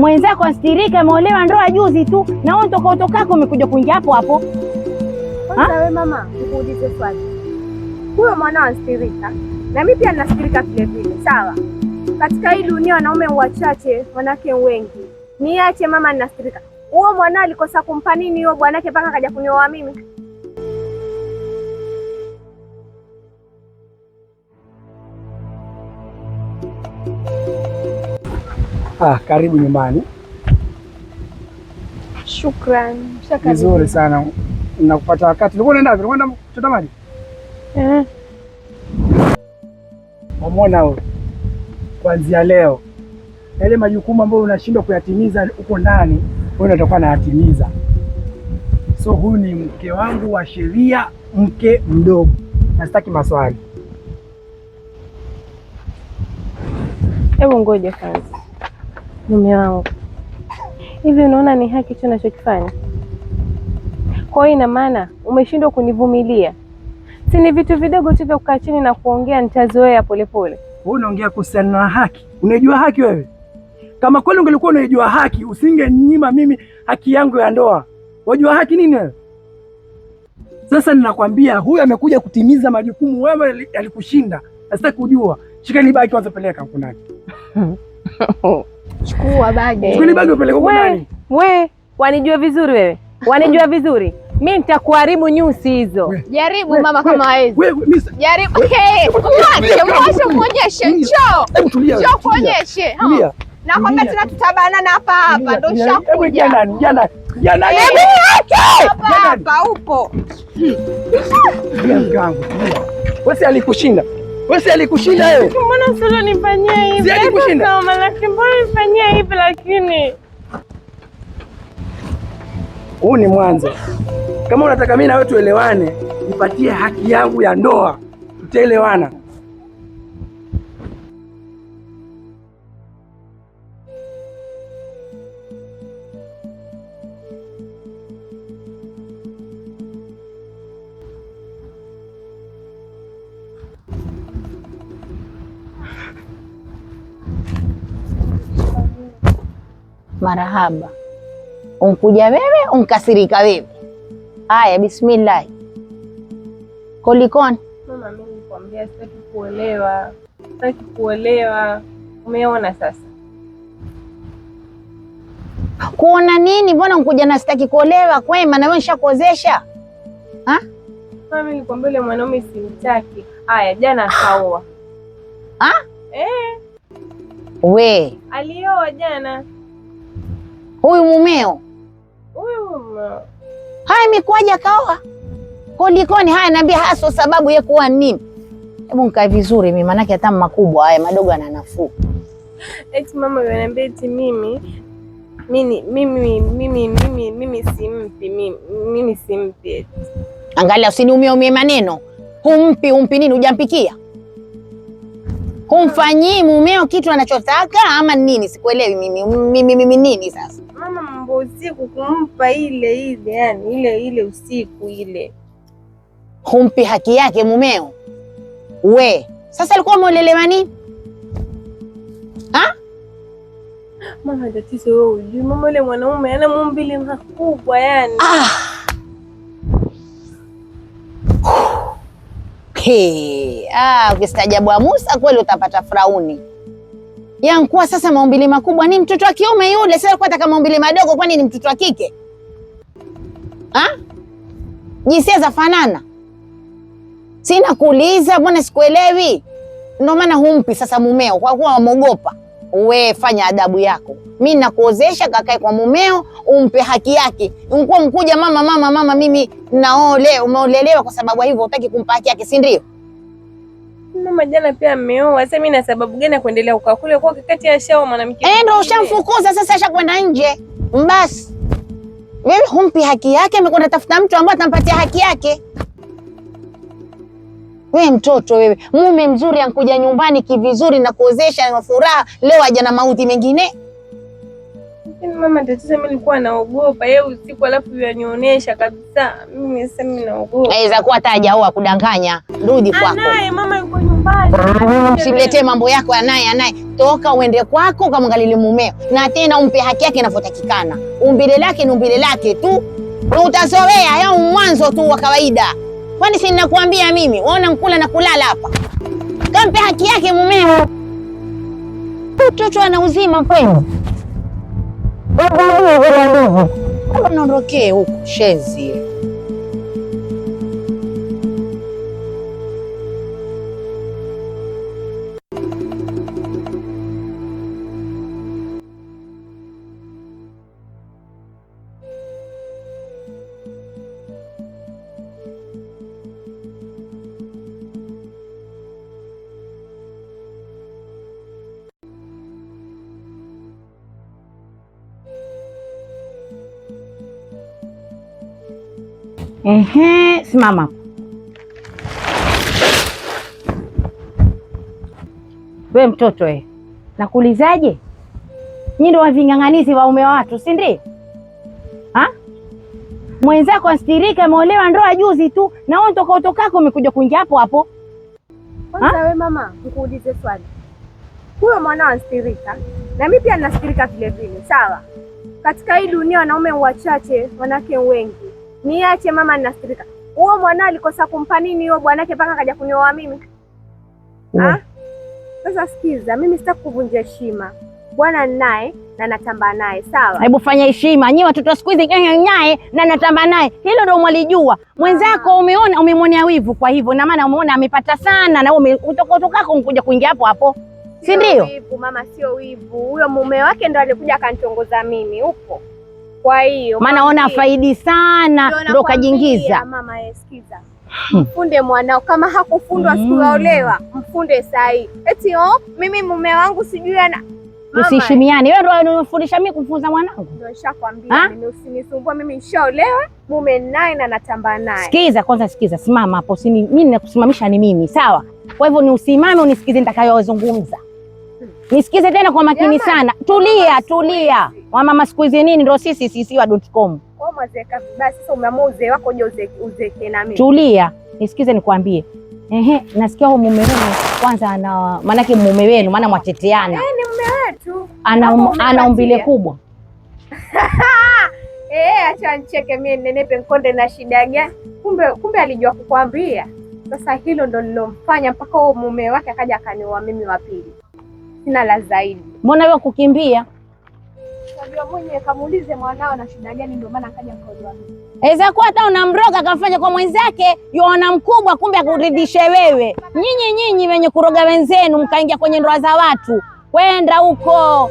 Mwenzako astirike, ameolewa ndoa juzi tu, na wewe utokako umekuja kuingia hapo hapo. Kwanza wewe mama, nikuulize swali. Huyo mwana astirika na mimi pia nastirika vile vile, sawa? Katika hii dunia wanaume wachache, wanawake wengi. Niache mama ninastirika. Huyo mwana alikosa kumpa nini huyo bwanake mpaka akaja kunioa mimi? Karibu nyumbani. Shukrani. Vizuri sana. Nakupata wakati. Ulikuwa unaenda wapi? Unaenda kuchota maji? Umeona wewe. Kuanzia leo yale majukumu ambayo unashindwa kuyatimiza huko ndani, wewe utakuwa nayatimiza. So huyu ni mke wangu wa sheria, mke mdogo. Nasitaki maswali. Hebu ngoja kwanza. Mume wangu, hivi unaona ni haki tu ninachokifanya? Kwa hiyo ina maana umeshindwa kunivumilia? Si ni vitu vidogo tu vya kukaa chini na kuongea, nitazoea polepole. Wewe unaongea kuhusiana na haki? Unajua haki wewe? Kama kweli ungelikuwa unajua haki, usingenyima mimi haki yangu ya ndoa. Unajua haki nini wewe? Sasa ninakwambia huyu amekuja kutimiza majukumu, wewe alikushinda. Sitaki kujua. Shika ni bagi kwanza, peleka huko ndani. Chukua bagi. Chukua ni bagi upeleke huko ndani. Wewe wanijua vizuri wewe. Wanijua vizuri. Mimi nitakuharibu nyusi hizo. Jaribu mama kama hawezi. Jaribu. Muonyeshe njoo. Hebu tulia. Njoo kuonyeshe. Nakwambia tena tutabanana hapa hapa ndo shakuja. Hebu jana. Hapa upo. Mgangu. Wewe alikushinda. Wewe alikushinda wewe. Mbona sasa nifanyia hivi? Si alikushinda. Kama lakini mbona nifanyia hivi lakini? Huu ni mwanzo. Kama unataka mimi na wewe tuelewane, nipatie haki yangu ya ndoa. Tutaelewana. Marahaba. Unkuja wewe, unkasirika wewe. Haya, bismillah. Kulikoni? Mama, mimi nikwambia sitaki kuolewa. Sitaki kuolewa. Umeona sasa? Kuona nini? Mbona unkuja na sitaki kuolewa? Kwema na wewe nishakuozesha. Mama, mimi nikwambia yule mwanaume simtaki. Haya, jana akaoa. We. Alioa jana. Huyu mumeo? Huyu. Haya, imekuwaje akaoa? Kulikoni? Haya, niambia hasa sababu ya kuwa nini? Hebu nikae vizuri mimi, manake hata makubwa haya madogo ana nafuu. Eti mama ananiambia eti mimi simpi. Angalia usiniumie maneno. Humpi nini? Hujampikia? Humfanyii mumeo kitu anachotaka ama nini? Sikuelewi mimi nini sasa? Mama, mambo usiku kumpa ile yani ile usiku ile. Humpi haki yake mumeo? We, sasa alikuwa ameolelewa nini? Mama, tatizo wewe ujui. Mama, yule mwanaume ana maumbile makubwa yani. Ukistaajabu wa Musa kweli utapata Firauni. Yankuwa sasa maumbile makubwa ni mtoto wa kiume yule, sasa kwa ataka maumbile madogo kwani ni mtoto wa kike? Jinsia za fanana. Sina kuuliza, mbona sikuelewi? Ndio maana humpi sasa mumeo kwa kuwa wamogopa. We fanya adabu yako. Mimi nakuozesha kakae kwa mumeo, umpe haki yake. Unkuwa mkuja mama mimi umeolelewa kwa sababu hivyo hutaki kumpa haki yake, si ndio? Mama jana pia ameoa. Sasa mimi na sababu gani ya kuendelea kukaa kule kwa kati ya shao mwanamke? Ndio ushamfukuza sasa, ashakwenda nje. Basi. Wewe humpi haki yake, amekwenda tafuta mtu ambaye atampatia haki yake. Wewe mtoto wewe, mume mzuri ankuja nyumbani kivizuri na kuozesha na furaha, leo aja na mauti mengine. Mama, tatizo mimi nilikuwa naogopa yeye usiku alafu yanionyesha kabisa. Mimi sasa naogopa. Aweza kuwa hata hajaoa kudanganya. Rudi kwako. Naye mama yuko mbali. Usimletee mambo yako anaye. Toka uende kwako ukamwangalie mumeo, na tena umpe haki yake inavyotakikana. Umbile lake ni umbile lake tu, na utazoea ya mwanzo tu wa kawaida. Kwani si ninakuambia mimi, waona nkula na kulala hapa. Kampe haki yake mumeo. Mtoto ana uzima kwenu. Naondokee huko shezi. Simama. We mtoto we, nakuulizaje? Nyinyi ndio waving'ang'anizi waume wa watu, si ndio? Mwenzako astirika ameolewa ndoa juzi tu, na wewe utokako umekuja kuingia hapo hapo. Kwanza wewe mama, nikuulize swali. Huyo mwana astirika na mimi pia ninastirika vile vile, sawa? Katika hii dunia wanaume wachache, wanawake wengi. Niache mama, ninastirika. Huyo mwana alikosa kumpa nini huyo bwanake mpaka akaja kunioa mimi? Sasa sikiza, mimi sitaki kuvunja heshima. Bwana ninaye na natamba naye, sawa? Hebu fanya heshima. Nyinyi watoto siku hizi naye na natamba naye. Hilo ndio mwalijua. Mwenzako umeona, umemwonea wivu, kwa hivyo na maana umeona amepata sana na wewe utokako unkuja kuingia hapo hapo. Si ndio? Wivu mama, sio wivu. Huyo mume wake ndo alikuja akanitongoza mimi huko. Kwa hiyo maana ona faidi sana ndo kajiingiza. Mama sikiza. Mfunde mwanao kama hakufundwa sikuolewa, mfunde sahi. Eti mimi mume wangu sijui ana. Tusiheshimiane. Wewe ndio unanifundisha mimi kumfunza mwanangu? Ndio nishakwambia mimi usinisumbue, mimi nishaolewa, mume naye na natamba naye. Sikiza kwanza, sikiza, simama hapo. Mimi ninakusimamisha ni mimi, sawa? Kwa hivyo ni usimame unisikize nitakayozungumza. Nisikize tena kwa makini sana. Tulia. Wamama siku hizi nini ndio sisi wa.com. Kwa mwazeka basi sasa umeamua uzee wako je uzeke na mimi. Tulia. Nisikize nikwambie. Nasikia huyo mume wenu kwanza ana maanake mume wenu maana mwateteana. Ni mume wetu. Ana umbile kubwa. Acha nicheke mimi nenepe nkonde na shida gani? Kumbe alijua kukwambia. Sasa hilo ndo lilomfanya mpaka huyo mume wake akaja akanioa mimi wa pili. Sina la zaidi. Mbona wewe kukimbia? Unajua mwenye kamuulize mwanao na shida gani ndio maana akaja kuoa mimi. Aweza kuwa hata unamroga akafanya kwa mwenzake, yuona mkubwa kumbe akuridhishe wewe. Nyinyi wenye kuroga wenzenu mkaingia kwenye ndoa za watu. Kwenda huko.